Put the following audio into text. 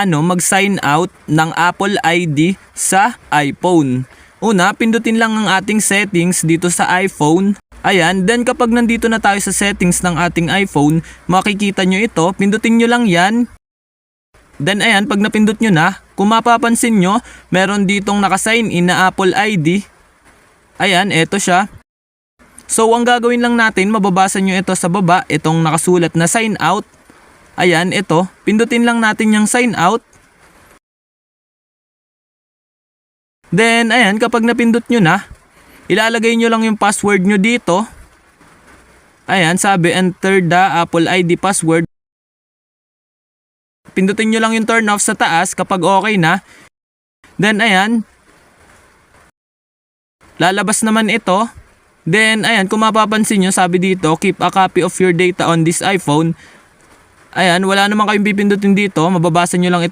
mag-sign out ng Apple ID sa iPhone. Una, pindutin lang ang ating settings dito sa iPhone. Ayan, then kapag nandito na tayo sa settings ng ating iPhone, makikita nyo ito, pindutin nyo lang yan. Then ayan, pag napindot nyo na, kung mapapansin nyo, meron ditong nakasign in na Apple ID. Ayan, eto siya. So ang gagawin lang natin, mababasa nyo ito sa baba, itong nakasulat na sign out. Ayan, ito, pindutin lang natin yung sign out. Then ayan, kapag napindot nyo na, ilalagay nyo lang yung password nyo dito. Ayan, sabi enter the Apple ID password. Pindutin nyo lang yung turn off sa taas kapag okay na. Then ayan, lalabas naman ito. Then ayan, kung mapapansin nyo, sabi dito, keep a copy of your data on this iPhone. Ayan, wala naman kayong pipindutin dito, mababasa nyo lang ito